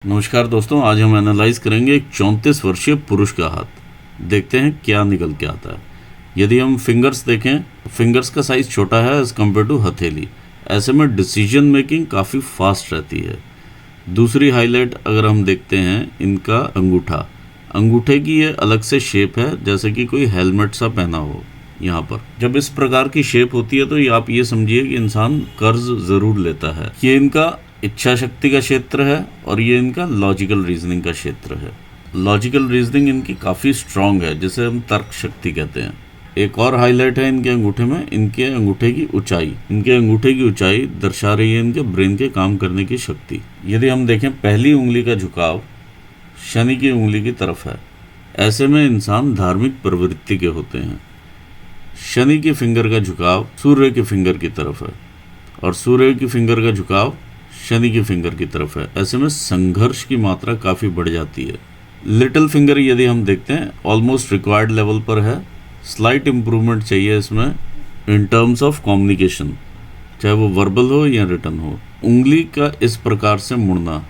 नमस्कार दोस्तों, आज हम एनालाइज करेंगे एक 34 वर्षीय पुरुष का हाथ। देखते हैं क्या निकल के आता है। यदि हम फिंगर्स देखें, फिंगर्स का साइज़ छोटा है एज़ कम्पेयर टू हथेली। ऐसे में डिसीजन मेकिंग काफ़ी फास्ट रहती है। दूसरी हाईलाइट अगर हम देखते हैं, इनका अंगूठा, अंगूठे की ये अलग से शेप है, जैसे कि कोई हेलमेट सा पहना हो। यहाँ पर जब इस प्रकार की शेप होती है तो ये आप ये समझिए कि इंसान कर्ज ज़रूर लेता है। ये इनका इच्छा शक्ति का क्षेत्र है और ये इनका लॉजिकल रीजनिंग का क्षेत्र है। लॉजिकल रीजनिंग इनकी काफ़ी स्ट्रांग है, जिसे हम तर्क शक्ति कहते हैं। एक और हाईलाइट है इनके अंगूठे में, इनके अंगूठे की ऊंचाई। इनके अंगूठे की ऊंचाई दर्शा रही है इनके ब्रेन के काम करने की शक्ति। यदि हम देखें, पहली उंगली का झुकाव शनि की उंगली की तरफ है। ऐसे में इंसान धार्मिक प्रवृत्ति के होते हैं। शनि की फिंगर का झुकाव सूर्य की फिंगर की तरफ है और सूर्य की फिंगर का झुकाव शनि की फिंगर की तरफ है। ऐसे में संघर्ष की मात्रा काफ़ी बढ़ जाती है। लिटिल फिंगर यदि हम देखते हैं, ऑलमोस्ट रिक्वायर्ड लेवल पर है। स्लाइट इम्प्रूवमेंट चाहिए इसमें इन टर्म्स ऑफ कम्युनिकेशन, चाहे वो वर्बल हो या रिटन हो। उंगली का इस प्रकार से मुड़ना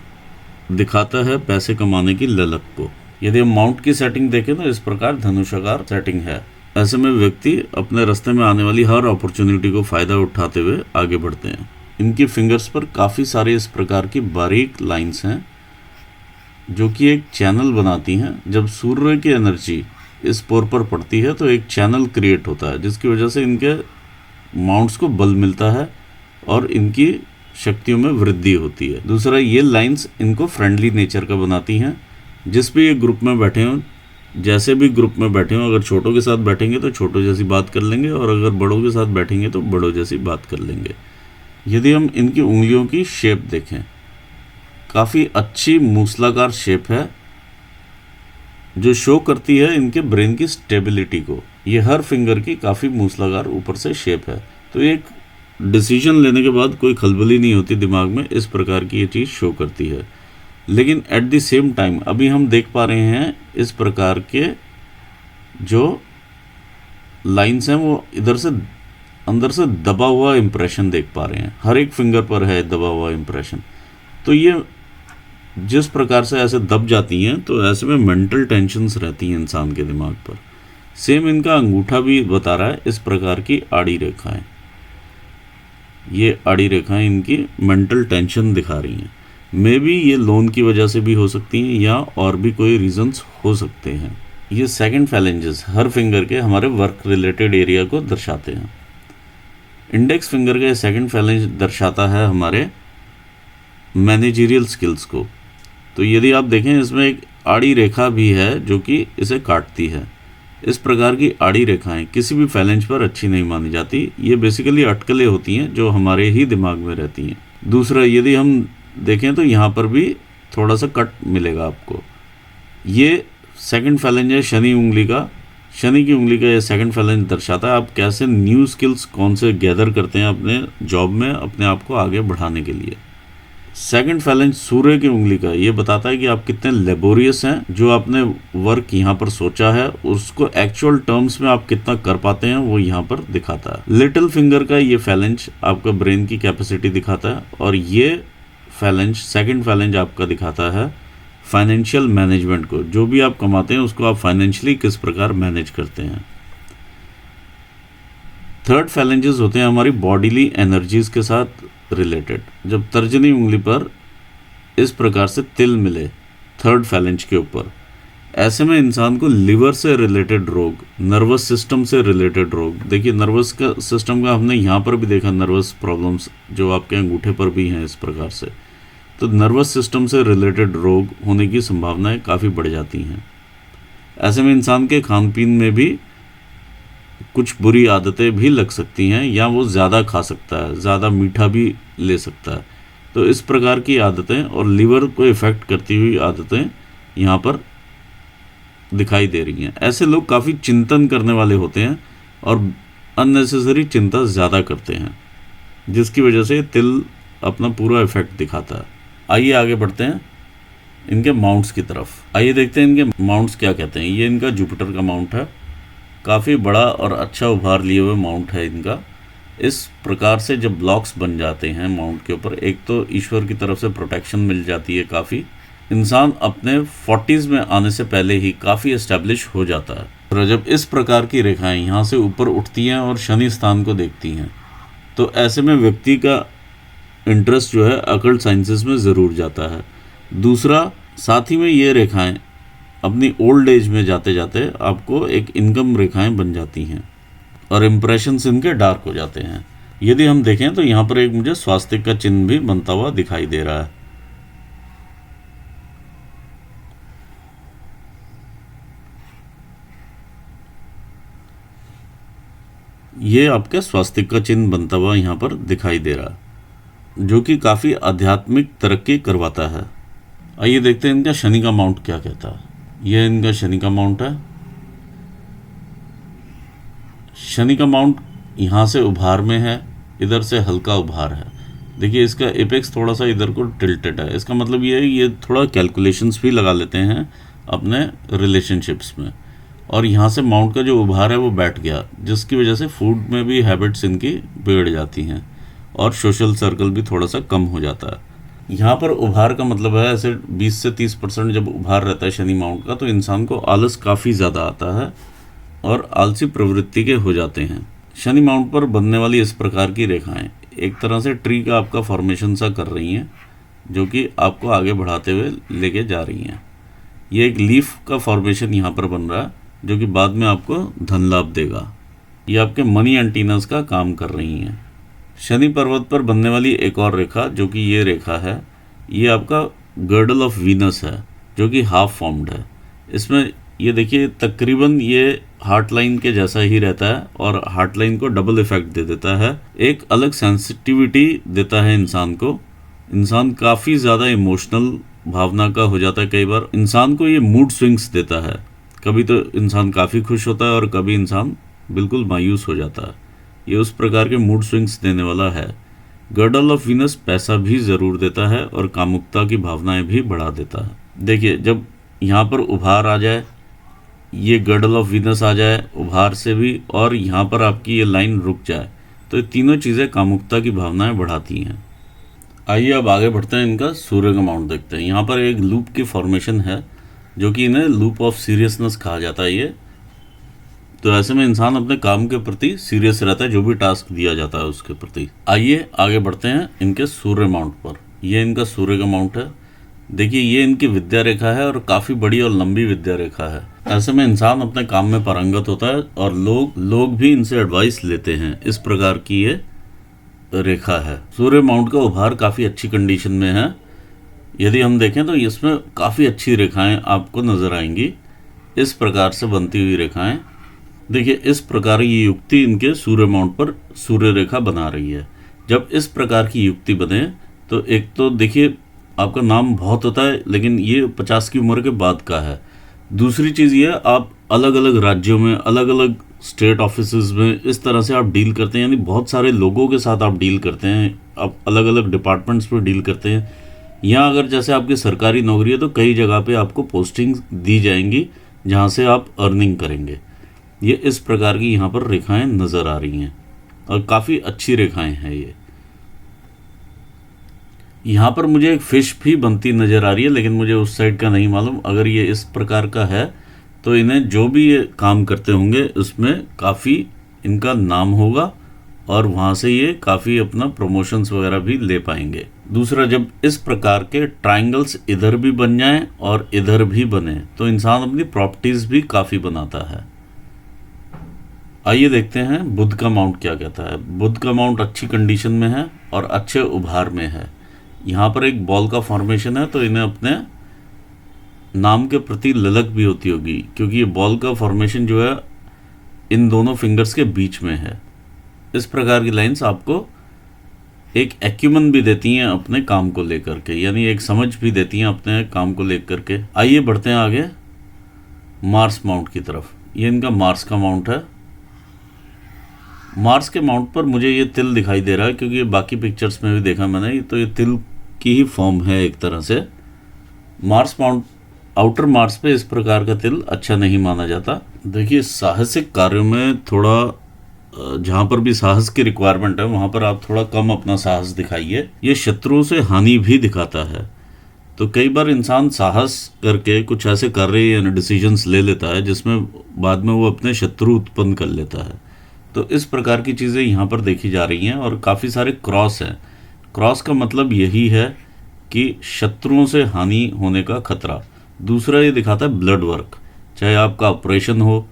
दिखाता है पैसे कमाने की ललक को। यदि हम माउंट की सेटिंग देखें तो इस प्रकार धनुषाकार सेटिंग है। ऐसे में व्यक्ति अपने रास्ते में आने वाली हर अपॉर्चुनिटी को फ़ायदा उठाते हुए आगे बढ़ते हैं। इनकी फिंगर्स पर काफ़ी सारे इस प्रकार की बारीक लाइंस हैं जो कि एक चैनल बनाती हैं। जब सूर्य की एनर्जी इस पोर पर पड़ती है तो एक चैनल क्रिएट होता है, जिसकी वजह से इनके माउंट्स को बल मिलता है और इनकी शक्तियों में वृद्धि होती है। दूसरा, ये लाइंस इनको फ्रेंडली नेचर का बनाती हैं। जिस भी एक ग्रुप में बैठे हों, जैसे भी ग्रुप में बैठे हों, अगर छोटों के साथ बैठेंगे तो छोटों जैसी बात कर लेंगे और अगर बड़ों के साथ बैठेंगे तो बड़ों जैसी बात कर लेंगे। यदि हम इनकी उंगलियों की शेप देखें, काफ़ी अच्छी मूसलाकार शेप है जो शो करती है इनके ब्रेन की स्टेबिलिटी को। ये हर फिंगर की काफ़ी मूसलाकार ऊपर से शेप है, तो एक डिसीजन लेने के बाद कोई खलबली नहीं होती दिमाग में। इस प्रकार की ये चीज़ शो करती है। लेकिन एट द सेम टाइम अभी हम देख पा रहे हैं इस प्रकार के जो लाइंस हैं वो इधर से अंदर से दबा हुआ इम्प्रेशन देख पा रहे हैं। हर एक फिंगर पर है दबा हुआ इम्प्रेशन। तो ये जिस प्रकार से ऐसे दब जाती हैं तो ऐसे में मेंटल टेंशन्स रहती हैं इंसान के दिमाग पर। सेम इनका अंगूठा भी बता रहा है इस प्रकार की आड़ी रेखाएं। ये आड़ी रेखाएं इनकी मेंटल टेंशन दिखा रही हैं। मे बी ये लोन की वजह से भी हो सकती हैं या और भी कोई रीजंस हो सकते हैं। ये सेकंड फैलेंजेस हर फिंगर के हमारे वर्क रिलेटेड एरिया को दर्शाते हैं। इंडेक्स फिंगर का सेकंड फैलेंज दर्शाता है हमारे मैनेजरियल स्किल्स को। तो यदि आप देखें, इसमें एक आड़ी रेखा भी है जो कि इसे काटती है। इस प्रकार की आड़ी रेखाएं किसी भी फैलेंज पर अच्छी नहीं मानी जाती। ये बेसिकली अटकलें होती हैं जो हमारे ही दिमाग में रहती हैं। दूसरा, यदि हम देखें तो यहाँ पर भी थोड़ा सा कट मिलेगा आपको। ये सेकंड फैलेंज है शनि उंगली का। शनि की उंगली का ये सेकंड फैलेंज दर्शाता है आप कैसे न्यू स्किल्स कौन से गैदर करते हैं अपने जॉब में अपने आप को आगे बढ़ाने के लिए। सेकंड फैलेंज सूर्य की उंगली का ये बताता है कि आप कितने लेबोरियस हैं। जो आपने वर्क यहाँ पर सोचा है उसको एक्चुअल टर्म्स में आप कितना कर पाते हैं वो यहाँ पर दिखाता है। लिटिल फिंगर का ये फैलेंज आपका ब्रेन की कैपेसिटी दिखाता है और ये फैलेंज सेकंड फैलेंज आपका दिखाता है फाइनेंशियल मैनेजमेंट को। जो भी आप कमाते हैं उसको आप फाइनेंशियली किस प्रकार मैनेज करते हैं। थर्ड फैलेंजेस होते हैं हमारी बॉडीली एनर्जीज के साथ रिलेटेड। जब तर्जनी उंगली पर इस प्रकार से तिल मिले थर्ड फैलेंज के ऊपर, ऐसे में इंसान को लिवर से रिलेटेड रोग, नर्वस सिस्टम से रिलेटेड रोग, देखिए नर्वस का सिस्टम का हमने यहाँ पर भी देखा, नर्वस प्रॉब्लम्स जो आपके अंगूठे पर भी हैं इस प्रकार से। तो नर्वस सिस्टम से रिलेटेड रोग होने की संभावनाएं काफ़ी बढ़ जाती हैं। ऐसे में इंसान के खान पीन में भी कुछ बुरी आदतें भी लग सकती हैं या वो ज़्यादा खा सकता है, ज़्यादा मीठा भी ले सकता है। तो इस प्रकार की आदतें और लीवर को इफ़ेक्ट करती हुई आदतें यहाँ पर दिखाई दे रही हैं। ऐसे लोग काफ़ी चिंतन करने वाले होते हैं और अननेसेसरी चिंता ज़्यादा करते हैं, जिसकी वजह से तिल अपना पूरा इफेक्ट दिखाता है। आइए आगे बढ़ते हैं इनके माउंट्स की तरफ। आइए देखते हैं इनके माउंट्स क्या कहते हैं। ये इनका जुपिटर का माउंट है। काफ़ी बड़ा और अच्छा उभार लिए हुए माउंट है इनका। इस प्रकार से जब ब्लॉक्स बन जाते हैं माउंट के ऊपर, एक तो ईश्वर की तरफ से प्रोटेक्शन मिल जाती है काफ़ी, इंसान अपने 40s में आने से पहले ही काफ़ी एस्टेब्लिश हो जाता है। और जब इस प्रकार की रेखाएं यहाँ से ऊपर उठती हैं और शनि स्थान को देखती हैं, तो ऐसे में व्यक्ति का इंटरेस्ट जो है अकल्ट साइंसेस में ज़रूर जाता है। दूसरा, साथ ही में ये रेखाएं अपनी ओल्ड एज में जाते जाते आपको एक इनकम रेखाएं बन जाती हैं और इम्प्रेशंस इनके डार्क हो जाते हैं। यदि हम देखें तो यहाँ पर एक मुझे स्वास्तिक का चिन्ह भी बनता हुआ दिखाई दे रहा है। ये आपके स्वास्तिक का चिन्ह बनता हुआ यहाँ पर दिखाई दे रहा है, जो कि काफ़ी आध्यात्मिक तरक्की करवाता है। आइए देखते हैं इनका शनि का माउंट क्या कहता है। यह इनका शनि का माउंट है। शनि का माउंट यहाँ से उभार में है, इधर से हल्का उभार है। देखिए इसका एपेक्स थोड़ा सा इधर को टिल्टेड है। इसका मतलब ये है ये थोड़ा कैलकुलेशंस भी लगा लेते हैं अपने रिलेशनशिप्स में। और यहाँ से माउंट का जो उभार है वो बैठ गया, जिसकी वजह से फूड में भी हैबिट्स इनकी बिगड़ जाती हैं और सोशल सर्कल भी थोड़ा सा कम हो जाता है। यहाँ पर उभार का मतलब है ऐसे 20 से 30% जब उभार रहता है शनि माउंट का, तो इंसान को आलस काफ़ी ज़्यादा आता है और आलसी प्रवृत्ति के हो जाते हैं। शनि माउंट पर बनने वाली इस प्रकार की रेखाएं एक तरह से ट्री का आपका फॉर्मेशन सा कर रही हैं, जो कि आपको आगे बढ़ाते हुए लेके जा रही हैं। ये एक लीफ का फॉर्मेशन यहाँ पर बन रहा है, जो कि बाद में आपको धन लाभ देगा। ये आपके मनी एंटीनस का काम कर रही हैं। शनि पर्वत पर बनने वाली एक और रेखा, जो कि ये रेखा है, ये आपका गर्डल ऑफ वीनस है, जो कि हाफ फॉर्म्ड है। इसमें ये देखिए तकरीबन ये हार्ट लाइन के जैसा ही रहता है और हार्ट लाइन को डबल इफेक्ट दे देता है। एक अलग सेंसिटिविटी देता है इंसान को। इंसान काफ़ी ज़्यादा इमोशनल भावना का हो जाता है। कई बार इंसान को ये मूड स्विंग्स देता है। कभी तो इंसान काफ़ी खुश होता है और कभी इंसान बिल्कुल मायूस हो जाता है। ये उस प्रकार के मूड स्विंग्स देने वाला है। गर्डल ऑफ वीनस पैसा भी ज़रूर देता है और कामुकता की भावनाएं भी बढ़ा देता है। देखिए जब यहाँ पर उभार आ जाए, ये गर्डल ऑफ वीनस आ जाए उभार से भी, और यहाँ पर आपकी ये लाइन रुक जाए, तो ये तीनों चीज़ें कामुकता की भावनाएं बढ़ाती हैं। आइए अब आगे बढ़ते हैं, इनका सूर्य का माउंट देखते हैं। यहाँ पर एक लूप की फॉर्मेशन है, जो कि इन्हें लूप ऑफ सीरियसनेस कहा जाता है। ये तो ऐसे में इंसान अपने काम के प्रति सीरियस रहता है, जो भी टास्क दिया जाता है उसके प्रति। आइए आगे बढ़ते हैं इनके सूर्य माउंट पर। ये इनका सूर्य का माउंट है। देखिए ये इनकी विद्या रेखा है और काफ़ी बड़ी और लंबी विद्या रेखा है। ऐसे में इंसान अपने काम में पारंगत होता है और लोग भी इनसे एडवाइस लेते हैं। इस प्रकार की ये रेखा है। सूर्य माउंट का उभार काफ़ी अच्छी कंडीशन में है। यदि हम देखें तो इसमें काफ़ी अच्छी रेखाएं आपको नज़र आएंगी। इस प्रकार से बनती हुई रेखाएं, देखिए इस प्रकार की युक्ति इनके सूर्य माउंट पर सूर्य रेखा बना रही है। जब इस प्रकार की युक्ति बने तो एक तो देखिए आपका नाम बहुत होता है, लेकिन ये 50 की उम्र के बाद का है। दूसरी चीज़ ये आप अलग अलग राज्यों में, अलग अलग स्टेट ऑफिसेज में इस तरह से आप डील करते हैं, यानी बहुत सारे लोगों के साथ आप डील करते हैं, आप अलग अलग डिपार्टमेंट्स पर डील करते हैं। यहाँ अगर जैसे आपकी सरकारी नौकरी है तो कई जगह पे आपको पोस्टिंग दी जाएंगी जहाँ से आप अर्निंग करेंगे। ये इस प्रकार की यहाँ पर रेखाएं नज़र आ रही हैं और काफ़ी अच्छी रेखाएं हैं ये। यहाँ पर मुझे एक फ़िश भी बनती नज़र आ रही है, लेकिन मुझे उस साइड का नहीं मालूम। अगर ये इस प्रकार का है तो इन्हें जो भी ये काम करते होंगे उसमें काफ़ी इनका नाम होगा और वहाँ से ये काफ़ी अपना प्रमोशंस वगैरह भी ले पाएंगे। दूसरा, जब इस प्रकार के ट्रायंगल्स इधर भी बन जाएं और इधर भी बने तो इंसान अपनी प्रॉपर्टीज़ भी काफ़ी बनाता है। आइए देखते हैं बुध का माउंट क्या कहता है। बुध का माउंट अच्छी कंडीशन में है और अच्छे उभार में है। यहाँ पर एक बॉल का फॉर्मेशन है, तो इन्हें अपने नाम के प्रति ललक भी होती होगी, क्योंकि ये बॉल का फॉर्मेशन जो है इन दोनों फिंगर्स के बीच में है। इस प्रकार की लाइंस आपको एक एक्यूमन भी देती हैं अपने काम को लेकर के, यानी एक समझ भी देती हैं अपने काम को लेकर के। आइए बढ़ते हैं आगे मार्स माउंट की तरफ। ये इनका मार्स का माउंट है। मार्स के माउंट पर मुझे ये तिल दिखाई दे रहा है, क्योंकि ये बाकी पिक्चर्स में भी देखा मैंने, तो ये तिल की ही फॉर्म है एक तरह से। मार्स माउंट, आउटर मार्स पे इस प्रकार का तिल अच्छा नहीं माना जाता। देखिए साहसिक कार्यों में थोड़ा, जहाँ पर भी साहस की रिक्वायरमेंट है वहाँ पर आप थोड़ा कम अपना साहस दिखाइए। ये शत्रुओं से हानि भी दिखाता है, तो कई बार इंसान साहस करके कुछ ऐसे कार्य यानी डिसीजंस ले लेता है जिसमें बाद में वो अपने शत्रु उत्पन्न कर लेता है। तो इस प्रकार की चीज़ें यहाँ पर देखी जा रही हैं और काफ़ी सारे क्रॉस हैं। क्रॉस का मतलब यही है कि शत्रुओं से हानि होने का खतरा। दूसरा ये दिखाता है ब्लड वर्क, चाहे आपका ऑपरेशन हो,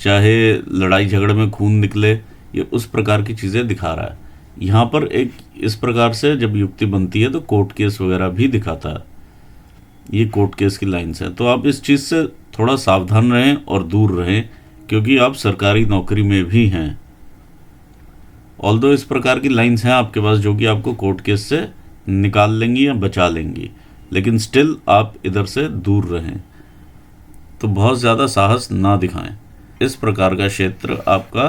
चाहे लड़ाई झगड़े में खून निकले, ये उस प्रकार की चीज़ें दिखा रहा है। यहाँ पर एक इस प्रकार से जब युक्ति बनती है तो कोर्ट केस वगैरह भी दिखाता है। ये कोर्ट केस की लाइन्स हैं, तो आप इस चीज़ से थोड़ा सावधान रहें और दूर रहें, क्योंकि आप सरकारी नौकरी में भी हैं। ऑल्दो इस प्रकार की लाइन्स हैं आपके पास जो कि आपको कोर्ट केस से निकाल लेंगी या बचा लेंगी, लेकिन स्टिल आप इधर से दूर रहें। तो बहुत ज़्यादा साहस ना दिखाएं। इस प्रकार का क्षेत्र आपका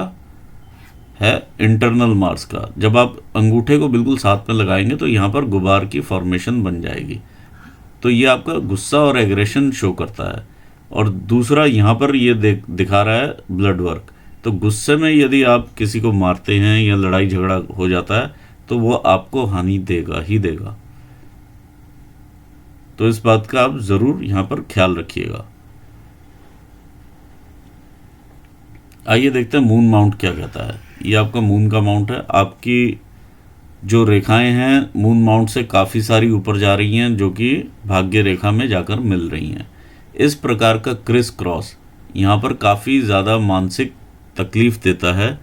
है इंटरनल मार्स का। जब आप अंगूठे को बिल्कुल साथ में लगाएंगे तो यहाँ पर गुबार की फॉर्मेशन बन जाएगी। तो ये आपका गुस्सा और एग्रेशन शो करता है। और दूसरा यहाँ पर ये दिखा रहा है ब्लड वर्क। तो गुस्से में यदि आप किसी को मारते हैं या लड़ाई झगड़ा हो जाता है तो वो आपको हानि देगा ही देगा। तो इस बात का आप ज़रूर यहाँ पर ख्याल रखिएगा। आइए देखते हैं मून माउंट क्या कहता है। ये आपका मून का माउंट है। आपकी जो रेखाएं हैं मून माउंट से काफ़ी सारी ऊपर जा रही हैं, जो कि भाग्य रेखा में जाकर मिल रही हैं। इस प्रकार का क्रिस क्रॉस यहाँ पर काफ़ी ज़्यादा मानसिक तकलीफ़ देता है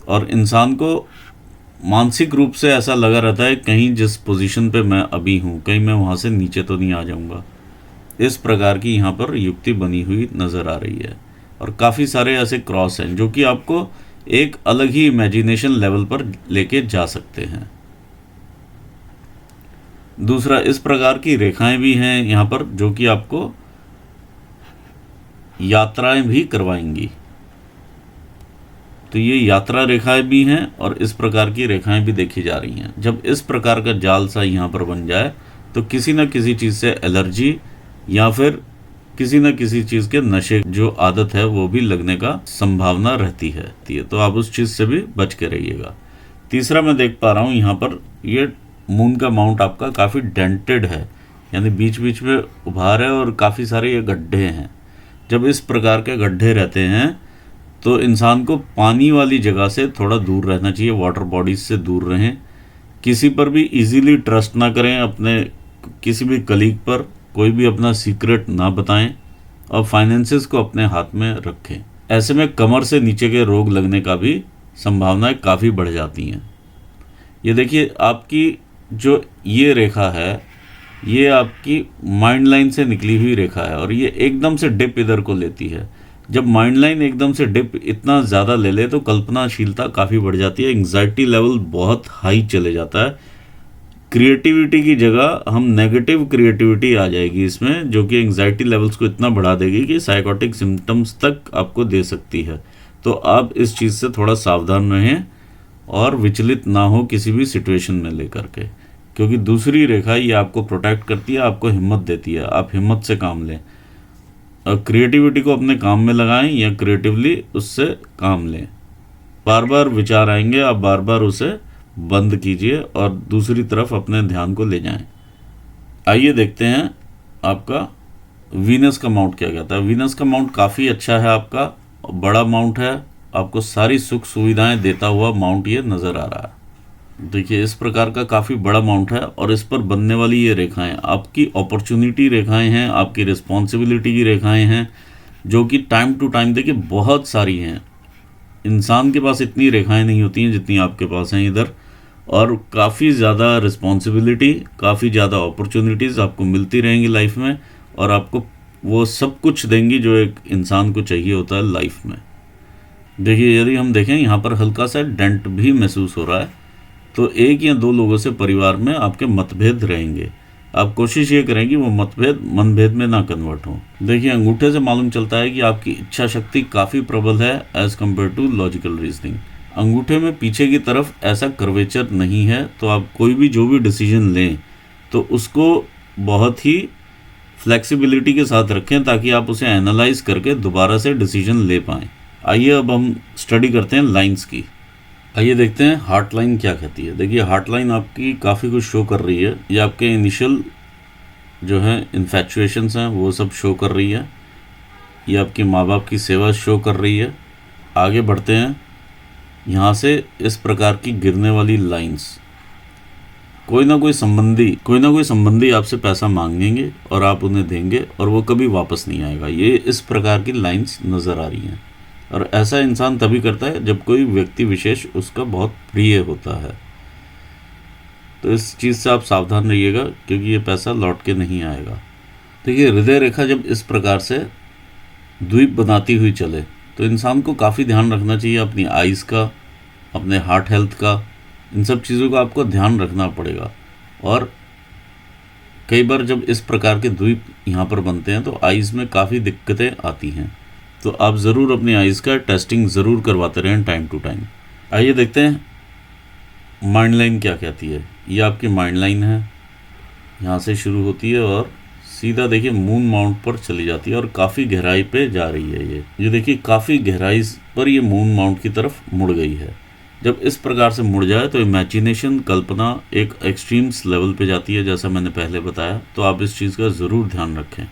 और इंसान को मानसिक रूप से ऐसा लगा रहता है कहीं जिस पोजीशन पे मैं अभी हूँ कहीं मैं वहाँ से नीचे तो नहीं आ जाऊँगा। इस प्रकार की यहाँ पर युक्ति बनी हुई नज़र आ रही है और काफ़ी सारे ऐसे क्रॉस हैं जो कि आपको एक अलग ही इमेजिनेशन लेवल पर लेके जा सकते हैं। दूसरा, इस प्रकार की रेखाएं भी हैं यहाँ पर जो कि आपको यात्राएं भी करवाएंगी। तो ये यात्रा रेखाएं भी हैं और इस प्रकार की रेखाएं भी देखी जा रही हैं। जब इस प्रकार का जाल सा यहाँ पर बन जाए तो किसी न किसी चीज़ से एलर्जी या फिर किसी न किसी चीज़ के नशे जो आदत है वो भी लगने का संभावना रहती है। तो आप उस चीज़ से भी बच के रहिएगा। तीसरा, मैं देख पा रहा हूँ यहाँ पर ये मून का माउंट आपका काफ़ी डेंटेड है, यानी बीच बीच में उभार है और काफ़ी सारे ये गड्ढे हैं। जब इस प्रकार के गड्ढे रहते हैं तो इंसान को पानी वाली जगह से थोड़ा दूर रहना चाहिए, वाटर बॉडीज से दूर रहें। किसी पर भी इजीली ट्रस्ट ना करें, अपने किसी भी कलीग पर कोई भी अपना सीक्रेट ना बताएं और फाइनेंसेस को अपने हाथ में रखें। ऐसे में कमर से नीचे के रोग लगने का भी संभावनाएं काफ़ी बढ़ जाती हैं। ये देखिए, आपकी जो ये रेखा है ये आपकी माइंड लाइन से निकली हुई रेखा है और ये एकदम से डिप इधर को लेती है। जब माइंड लाइन एकदम से डिप इतना ज़्यादा ले ले तो कल्पनाशीलता काफ़ी बढ़ जाती है, एंग्जाइटी लेवल बहुत हाई चले जाता है। क्रिएटिविटी की जगह हम नेगेटिव क्रिएटिविटी आ जाएगी इसमें, जो कि एंग्जाइटी लेवल्स को इतना बढ़ा देगी कि साइकोटिक सिम्टम्स तक आपको दे सकती है। तो आप इस चीज़ से थोड़ा सावधान रहें और विचलित ना हो किसी भी सिचुएशन में लेकर के, क्योंकि दूसरी रेखा ये आपको प्रोटेक्ट करती है, आपको हिम्मत देती है। आप हिम्मत से काम लें और क्रिएटिविटी को अपने काम में लगाएं या क्रिएटिवली उससे काम लें। बार बार विचार आएंगे, आप बार बार उसे बंद कीजिए और दूसरी तरफ अपने ध्यान को ले जाएं। आइए देखते हैं आपका वीनस का माउंट क्या कहता है। वीनस का माउंट काफ़ी अच्छा है, आपका बड़ा माउंट है, आपको सारी सुख सुविधाएं देता हुआ माउंट ये नज़र आ रहा है। देखिए, इस प्रकार का काफ़ी बड़ा माउंट है और इस पर बनने वाली ये रेखाएं आपकी अपॉर्चुनिटी रेखाएं हैं, आपकी रिस्पॉन्सिबिलिटी की रेखाएं हैं, जो कि टाइम टू टाइम देखिए बहुत सारी हैं। इंसान के पास इतनी रेखाएं नहीं होती हैं जितनी आपके पास हैं इधर, और काफ़ी ज़्यादा रिस्पॉन्सिबिलिटी, काफ़ी ज़्यादा अपॉर्चुनिटीज़ आपको मिलती रहेंगी लाइफ में और आपको वो सब कुछ देंगी जो एक इंसान को चाहिए होता है लाइफ में। देखिए, यदि हम देखें यहाँ पर हल्का सा डेंट भी महसूस हो रहा है, तो एक या दो लोगों से परिवार में आपके मतभेद रहेंगे। आप कोशिश ये करें कि वो मतभेद मनभेद में ना कन्वर्ट हो। देखिए, अंगूठे से मालूम चलता है कि आपकी इच्छा शक्ति काफ़ी प्रबल है as compare to logical reasoning. अंगूठे में पीछे की तरफ ऐसा कर्वेचर नहीं है, तो आप कोई भी जो भी डिसीजन लें तो उसको बहुत ही फ्लेक्सिबिलिटी के साथ रखें ताकि आप उसे एनालाइज करके दोबारा से डिसीजन ले पाएँ। आइए अब हम स्टडी करते हैं लाइन्स की। आइए देखते हैं हार्ट लाइन क्या कहती है। देखिए, हार्ट लाइन आपकी काफ़ी कुछ शो कर रही है। ये आपके इनिशियल जो हैं इन्फैचुएशंस हैं वो सब शो कर रही है। ये आपके माँ बाप की सेवा शो कर रही है। आगे बढ़ते हैं। यहाँ से इस प्रकार की गिरने वाली लाइंस, कोई ना कोई संबंधी आपसे पैसा मांगेंगे और आप उन्हें देंगे और वो कभी वापस नहीं आएगा। ये इस प्रकार की लाइंस नज़र आ रही हैं। और ऐसा इंसान तभी करता है जब कोई व्यक्ति विशेष उसका बहुत प्रिय होता है। तो इस चीज़ से आप सावधान रहिएगा, क्योंकि ये पैसा लौट के नहीं आएगा। देखिए, हृदय रेखा जब इस प्रकार से द्वीप बनाती हुई चले तो इंसान को काफ़ी ध्यान रखना चाहिए अपनी आइज़ का, अपने हार्ट हेल्थ का। इन सब चीज़ों का आपको ध्यान रखना पड़ेगा। और कई बार जब इस प्रकार के द्वीप यहाँ पर बनते हैं तो आइज़ में काफ़ी दिक्कतें आती हैं। तो आप ज़रूर अपनी आइज़ का टेस्टिंग ज़रूर करवाते रहें टाइम टू टाइम। आइए देखते हैं माइंड लाइन क्या कहती है। ये आपकी माइंड लाइन है, यहाँ से शुरू होती है और सीधा देखिए मून माउंट पर चली जाती है और काफ़ी गहराई पे जा रही है। ये देखिए काफ़ी गहराई पर ये मून माउंट की तरफ मुड़ गई है। जब इस प्रकार से मुड़ जाए तो इमेजिनेशन, कल्पना एक एक्सट्रीम्स लेवल पे जाती है, जैसा मैंने पहले बताया। तो आप इस चीज़ का ज़रूर ध्यान रखें।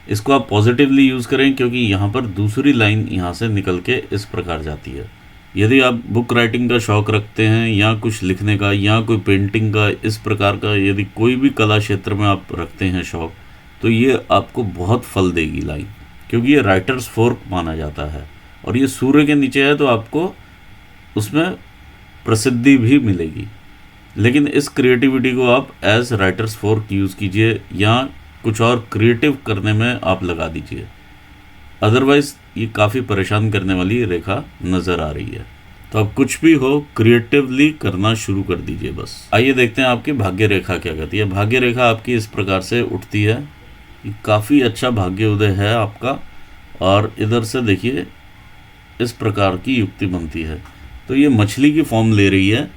इसको आप पॉजिटिवली यूज़ करें, क्योंकि यहाँ पर दूसरी लाइन यहाँ से निकल के इस प्रकार जाती है। यदि आप बुक राइटिंग का शौक़ रखते हैं या कुछ लिखने का या कोई पेंटिंग का, इस प्रकार का यदि कोई भी कला क्षेत्र में आप रखते हैं शौक़, तो ये आपको बहुत फल देगी लाइन, क्योंकि ये राइटर्स फोर्क माना जाता है और ये सूर्य के नीचे है, तो आपको उसमें प्रसिद्धि भी मिलेगी। लेकिन इस क्रिएटिविटी को आप एज राइटर्स फोर्क यूज़ कीजिए या कुछ और क्रिएटिव करने में आप लगा दीजिए। अदरवाइज़ ये काफ़ी परेशान करने वाली रेखा नज़र आ रही है। तो अब कुछ भी हो, क्रिएटिवली करना शुरू कर दीजिए बस। आइए देखते हैं आपकी भाग्य रेखा क्या कहती है। भाग्य रेखा आपकी इस प्रकार से उठती है। काफ़ी अच्छा भाग्य उदय है आपका। और इधर से देखिए इस प्रकार की युक्ति बनती है। तो ये मछली की फॉर्म ले रही है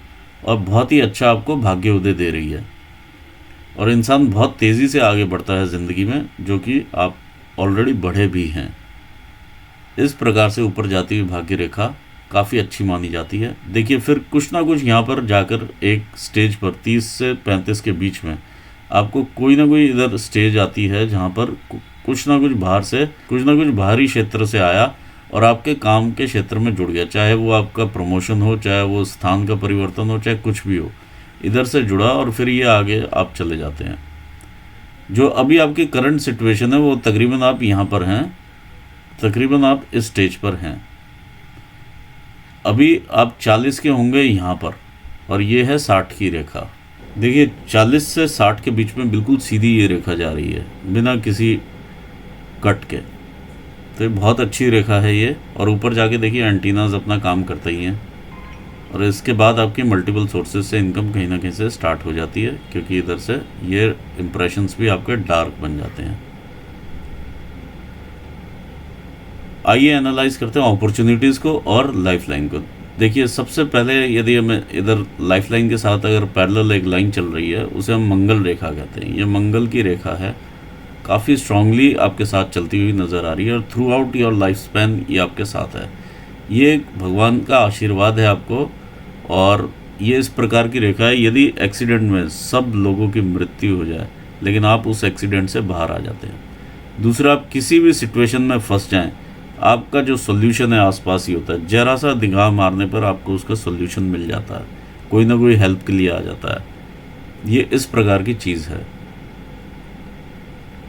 और बहुत ही अच्छा आपको भाग्य उदय दे रही है। और इंसान बहुत तेज़ी से आगे बढ़ता है ज़िंदगी में, जो कि आप ऑलरेडी बढ़े भी हैं। इस प्रकार से ऊपर जाती हुई भाग्य रेखा काफ़ी अच्छी मानी जाती है। देखिए फिर कुछ ना कुछ यहाँ पर जाकर एक स्टेज पर 30 से 35 के बीच में आपको कोई ना कोई इधर स्टेज आती है, जहाँ पर कुछ ना कुछ बाहर से, कुछ ना कुछ बाहरी क्षेत्र से आया और आपके काम के क्षेत्र में जुड़ गया। चाहे वो आपका प्रमोशन हो, चाहे वो स्थान का परिवर्तन हो, चाहे कुछ भी हो, इधर से जुड़ा और फिर ये आगे आप चले जाते हैं। जो अभी आपकी करंट सिचुएशन है वो तकरीबन आप यहाँ पर हैं, तकरीबन आप इस स्टेज पर हैं। अभी आप 40 के होंगे यहाँ पर और ये है 60 की रेखा। देखिए 40 से 60 के बीच में बिल्कुल सीधी ये रेखा जा रही है बिना किसी कट के। तो ये बहुत अच्छी रेखा है ये। और ऊपर जाके देखिए एंटीनाज अपना काम करते ही हैं। और इसके बाद आपकी मल्टीपल सोर्सेज से इनकम कहीं ना कहीं से स्टार्ट हो जाती है, क्योंकि इधर से ये इम्प्रेशंस भी आपके डार्क बन जाते हैं। आइए एनालाइज करते हैं अपॉर्चुनिटीज़ को और लाइफलाइन को। देखिए सबसे पहले यदि हमें इधर लाइफलाइन के साथ अगर पैरेलल एक लाइन चल रही है, उसे हम मंगल रेखा कहते हैं। ये मंगल की रेखा है, काफ़ी स्ट्रांगली आपके साथ चलती हुई नज़र आ रही है और through out your life span ये आपके साथ है। ये एक भगवान का आशीर्वाद है आपको। और ये इस प्रकार की रेखा है, यदि एक्सीडेंट में सब लोगों की मृत्यु हो जाए लेकिन आप उस एक्सीडेंट से बाहर आ जाते हैं। दूसरा, आप किसी भी सिचुएशन में फंस जाएं, आपका जो सोल्यूशन है आसपास ही होता है। जरा सा निगाह मारने पर आपको उसका सोल्यूशन मिल जाता है, कोई ना कोई हेल्प के लिए आ जाता है। ये इस प्रकार की चीज़ है।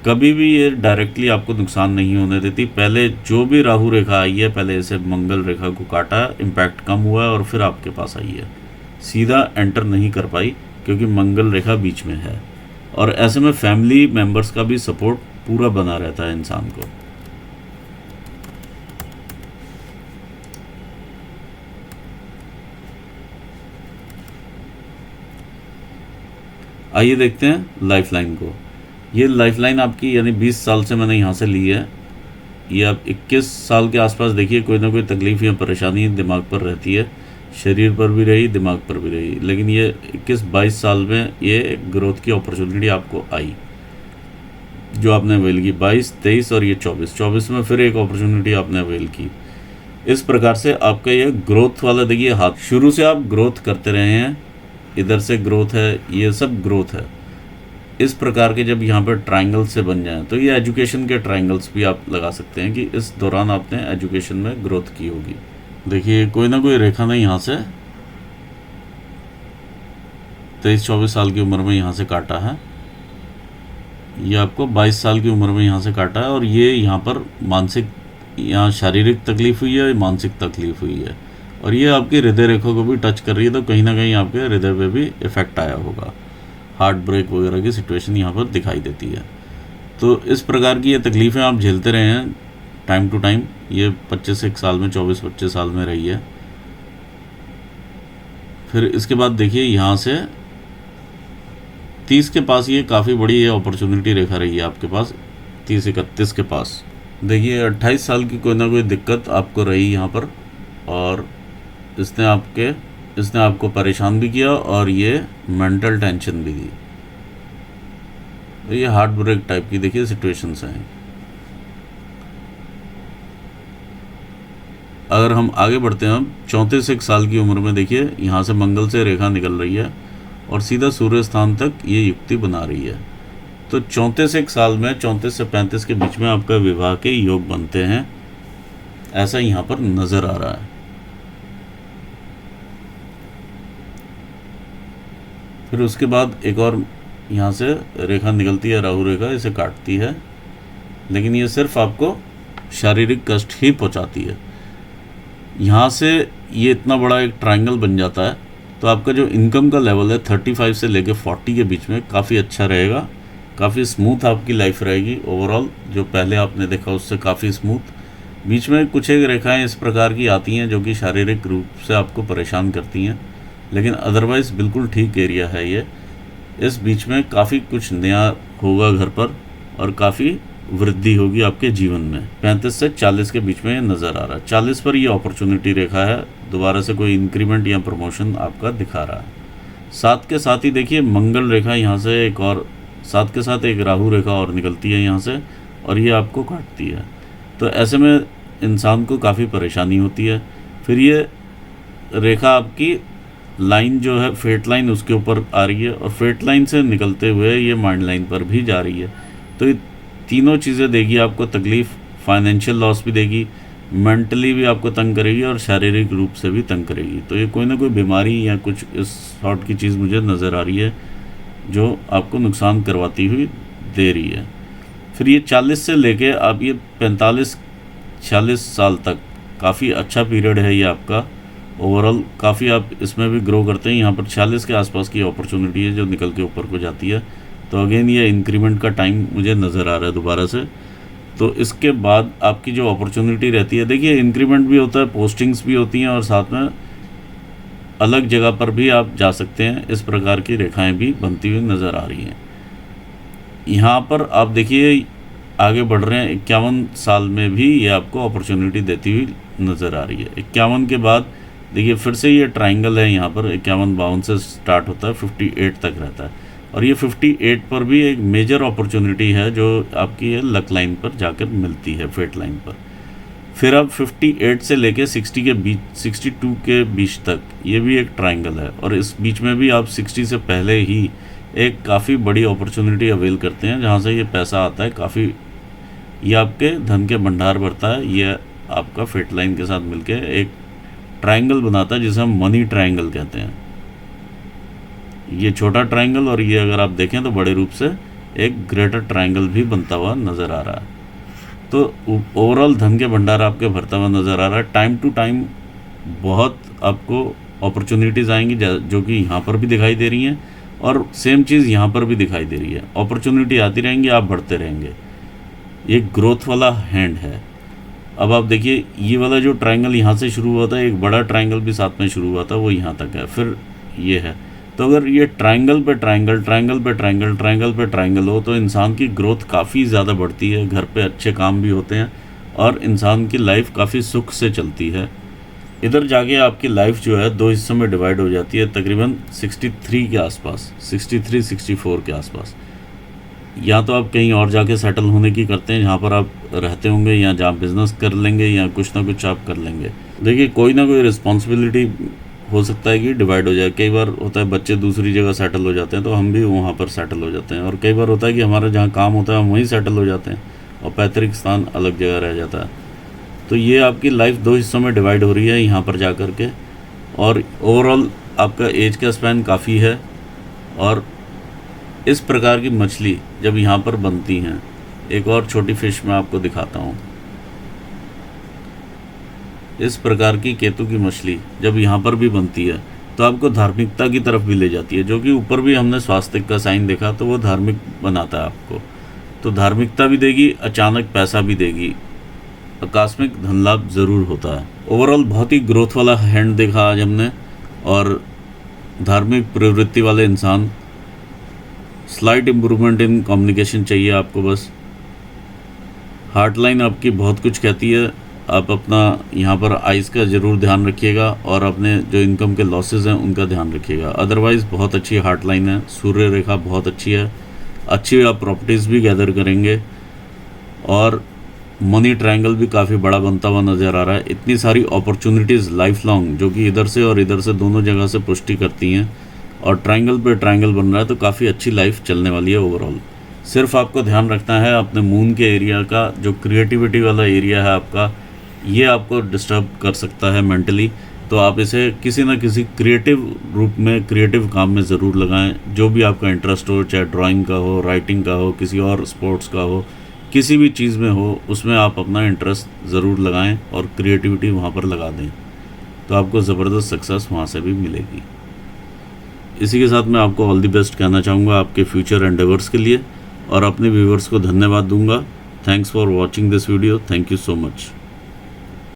कभी भी ये डायरेक्टली आपको नुकसान नहीं होने देती। पहले जो भी राहु रेखा आई है, पहले इसे मंगल रेखा को काटा, इम्पैक्ट कम हुआ है और फिर आपके पास आई है। सीधा एंटर नहीं कर पाई क्योंकि मंगल रेखा बीच में है। और ऐसे में फैमिली मेंबर्स का भी सपोर्ट पूरा बना रहता है इंसान को। आइए देखते हैं लाइफलाइन को। ये लाइफलाइन आपकी यानी 20 साल से मैंने यहाँ से ली है। ये अब 21 साल के आसपास देखिए कोई ना कोई तकलीफ़ या परेशानी दिमाग पर रहती है, शरीर पर भी रही, दिमाग पर भी रही। लेकिन ये 21-22 साल में ये ग्रोथ की अपॉर्चुनिटी आपको आई, जो आपने अवेल की। 22, 23 और ये 24 में फिर एक अपॉर्चुनिटी आपने अवेल की। इस प्रकार से आपका ये ग्रोथ वाला देखिए हाथ, शुरू से आप ग्रोथ करते रहे हैं। इधर से ग्रोथ है, ये सब ग्रोथ है। इस प्रकार के जब यहाँ पर ट्रायंगल से बन जाएं तो ये एजुकेशन के ट्रायंगल्स भी आप लगा सकते हैं कि इस दौरान आपने एजुकेशन में ग्रोथ की होगी। देखिए कोई ना कोई रेखा ने यहाँ से 23-24 साल की उम्र में यहाँ से काटा है, ये आपको 22 साल की उम्र में यहाँ से काटा है, और ये यहाँ पर मानसिक, यहाँ शारीरिक तकलीफ हुई है, मानसिक तकलीफ हुई है, और ये आपकी हृदय रेखा को भी टच कर रही है, तो कहीं ना कहीं आपके हृदय पे भी इफेक्ट आया होगा, हार्ट ब्रेक वगैरह की सिचुएशन यहाँ पर दिखाई देती है। तो इस प्रकार की ये तकलीफ़ें आप झेलते रहे हैं टाइम टू टाइम, ये 25 साल में, 24-25 साल में रही है। फिर इसके बाद देखिए यहाँ से 30 के पास ये काफ़ी बड़ी ये अपॉर्चुनिटी रेखा रही है आपके पास, 30-31 के पास। देखिए 28 साल की कोई ना कोई दिक्कत आपको रही यहाँ पर, और इसने आपको परेशान भी किया और ये मेंटल टेंशन भी दी। तो ये हार्ट ब्रेक टाइप की देखिए सिचुएशंस हैं। अगर हम आगे बढ़ते हैं, अब 34 साल की उम्र में देखिए यहाँ से मंगल से रेखा निकल रही है और सीधा सूर्य स्थान तक ये युक्ति बना रही है। तो 34 साल में, 34 से 35 के बीच में आपका विवाह के योग बनते हैं, ऐसा यहाँ पर नज़र आ रहा है। फिर उसके बाद एक और यहाँ से रेखा निकलती है, राहु रेखा, इसे काटती है, लेकिन ये सिर्फ आपको शारीरिक कष्ट ही पहुँचाती है। यहाँ से ये इतना बड़ा एक ट्रायंगल बन जाता है, तो आपका जो इनकम का लेवल है 35 से लेकर 40 के बीच में काफ़ी अच्छा रहेगा, काफ़ी स्मूथ आपकी लाइफ रहेगी ओवरऑल। जो पहले आपने देखा उससे काफ़ी स्मूथ। बीच में कुछ एक रेखाएं इस प्रकार की आती हैं जो कि शारीरिक रूप से आपको परेशान करती हैं, लेकिन अदरवाइज़ बिल्कुल ठीक एरिया है ये। इस बीच में काफ़ी कुछ नया होगा घर पर, और काफ़ी वृद्धि होगी आपके जीवन में। 35 से 40 के बीच में ये नज़र आ रहा है। 40 पर ये अपॉर्चुनिटी रेखा है, दोबारा से कोई इंक्रीमेंट या प्रमोशन आपका दिखा रहा है। साथ के साथ ही देखिए मंगल रेखा यहाँ से एक और, साथ के साथ एक राहु रेखा और निकलती है यहाँ से, और ये आपको काटती है। तो ऐसे में इंसान को काफ़ी परेशानी होती है। फिर ये रेखा आपकी लाइन जो है, फेट लाइन, उसके ऊपर आ रही है, और फेट लाइन से निकलते हुए ये माइंड लाइन पर भी जा रही है। तो ये तीनों चीज़ें देगी आपको तकलीफ़, फाइनेंशियल लॉस भी देगी, मेंटली भी आपको तंग करेगी, और शारीरिक रूप से भी तंग करेगी। तो ये कोई ना कोई बीमारी या कुछ इस सॉर्ट की चीज़ मुझे नज़र आ रही है जो आपको नुकसान करवाती हुई दे रही है। फिर ये 40 से लेके आप ये 45-46 साल तक काफ़ी अच्छा पीरियड है ये आपका ओवरऑल। काफ़ी आप इसमें भी ग्रो करते हैं। यहाँ पर 46 के आसपास की अपॉर्चुनिटी है जो निकल के ऊपर को जाती है। तो अगेन ये इंक्रीमेंट का टाइम मुझे नज़र आ रहा है दोबारा से। तो इसके बाद आपकी जो अपॉर्चुनिटी रहती है, देखिए इंक्रीमेंट भी होता है, पोस्टिंग्स भी होती हैं, और साथ में अलग जगह पर भी आप जा सकते हैं। इस प्रकार की रेखाएं भी बनती हुई नज़र आ रही हैं। यहाँ पर आप देखिए आगे बढ़ रहे हैं, 51 साल में भी ये आपको अपॉर्चुनिटी देती हुई नज़र आ रही है। 51 के बाद देखिए फिर से ये ट्रायंगल है, यहाँ पर 51-52 से स्टार्ट होता है, 58 तक रहता है, और ये 58 पर भी एक मेजर अपॉर्चुनिटी है जो आपकी ये लक लाइन पर जाकर मिलती है, फेट लाइन पर। फिर अब 58 से लेके 60 के बीच, 62 के बीच तक ये भी एक ट्रायंगल है, और इस बीच में भी आप 60 से पहले ही एक काफ़ी बड़ी अपॉर्चुनिटी अवेल करते हैं जहाँ से ये पैसा आता है काफ़ी, ये आपके धन के भंडार भरता है। ये आपका फेट लाइन के साथ मिलके एक ट्रायंगल बनाता है जिसे हम मनी ट्रायंगल कहते हैं। ये छोटा ट्रायंगल, और ये अगर आप देखें तो बड़े रूप से एक ग्रेटर ट्रायंगल भी बनता हुआ नज़र आ रहा है। तो ओवरऑल धन के भंडार आपके भरता हुआ नज़र आ रहा है। टाइम टू टाइम बहुत आपको अपॉर्चुनिटीज़ आएंगी जो कि यहाँ पर भी दिखाई दे रही हैं, और सेम चीज़ यहाँ पर भी दिखाई दे रही है। अपॉर्चुनिटी आती रहेंगी, आप बढ़ते रहेंगे। ये ग्रोथ वाला हैंड है। अब आप देखिए ये वाला जो ट्रायंगल यहाँ से शुरू हुआ था, एक बड़ा ट्रायंगल भी साथ में शुरू हुआ था, वो यहाँ तक है, फिर ये है। तो अगर ये ट्रायंगल पे ट्रायंगल, ट्रायंगल पे ट्रायंगल, ट्रायंगल पे ट्रायंगल हो तो इंसान की ग्रोथ काफ़ी ज़्यादा बढ़ती है, घर पे अच्छे काम भी होते हैं, और इंसान की लाइफ काफ़ी सुख से चलती है। इधर जाके आपकी लाइफ जो है 2 हिस्सों में डिवाइड हो जाती है, तकरीबन 63 के आसपास, 63-64 के आसपास। या तो आप कहीं और जाके सेटल होने की करते हैं जहाँ पर आप रहते होंगे, या जहाँ बिज़नेस कर लेंगे, या कुछ ना कुछ आप कर लेंगे। देखिए कोई ना कोई रिस्पॉन्सिबिलिटी हो सकता है कि डिवाइड हो जाए। कई बार होता है बच्चे दूसरी जगह सेटल हो जाते हैं तो हम भी वहाँ पर सेटल हो जाते हैं, और कई बार होता है कि हमारा जहाँ काम होता है हम वहीं सेटल हो जाते हैं और पैतृक स्थान अलग जगह रह जाता है। तो ये आपकी लाइफ 2 हिस्सों में डिवाइड हो रही है यहाँ पर जा कर के, और ओवरऑल आपका एज का स्पैन काफ़ी है। और इस प्रकार की मछली जब यहाँ पर बनती हैं, एक और छोटी फिश मैं आपको दिखाता हूँ। इस प्रकार की केतु की मछली जब यहाँ पर भी बनती है तो आपको धार्मिकता की तरफ भी ले जाती है, जो कि ऊपर भी हमने स्वास्तिक का साइन देखा तो वो धार्मिक बनाता है आपको। तो धार्मिकता भी देगी, अचानक पैसा भी देगी, आकस्मिक धन लाभ ज़रूर होता है। ओवरऑल बहुत ही ग्रोथ वाला हैंड देखा आज हमने, और धार्मिक प्रवृत्ति वाले इंसान। स्लाइट इम्प्रूवमेंट इन कम्युनिकेशन चाहिए आपको बस। हार्टलाइन आपकी बहुत कुछ कहती है। आप अपना यहाँ पर आइज़ का ज़रूर ध्यान रखिएगा, और अपने जो इनकम के लॉसेस हैं उनका ध्यान रखिएगा। अदरवाइज़ बहुत अच्छी हार्टलाइन है, सूर्य रेखा बहुत अच्छी है, अच्छी आप प्रॉपर्टीज़ भी गैदर करेंगे, और मनी ट्रायंगल भी काफ़ी बड़ा बनता हुआ नज़र आ रहा है। इतनी सारी अपॉर्चुनिटीज़ लाइफ लॉन्ग जो कि इधर से और इधर से दोनों जगह से पुष्टि करती हैं, और ट्रायंगल पे ट्रायंगल बन रहा है, तो काफ़ी अच्छी लाइफ चलने वाली है ओवरऑल। सिर्फ आपको ध्यान रखना है अपने मून के एरिया का, जो क्रिएटिविटी वाला एरिया है आपका, ये आपको डिस्टर्ब कर सकता है मेंटली। तो आप इसे किसी न किसी क्रिएटिव रूप में, क्रिएटिव काम में ज़रूर लगाएं। जो भी आपका इंटरेस्ट हो, चाहे ड्राइंग का हो, राइटिंग का हो, किसी और स्पोर्ट्स का हो, किसी भी चीज़ में हो, उसमें आप अपना इंटरेस्ट ज़रूर लगाएं और क्रिएटिविटी वहाँ पर लगा दें, तो आपको ज़बरदस्त सक्सेस वहाँ से भी मिलेगी। इसी के साथ मैं आपको ऑल द बेस्ट कहना चाहूँगा आपके फ्यूचर एंडेवर्स के लिए, और अपने व्यूवर्स को धन्यवाद दूंगा। Thanks for watching this video. Thank you so much.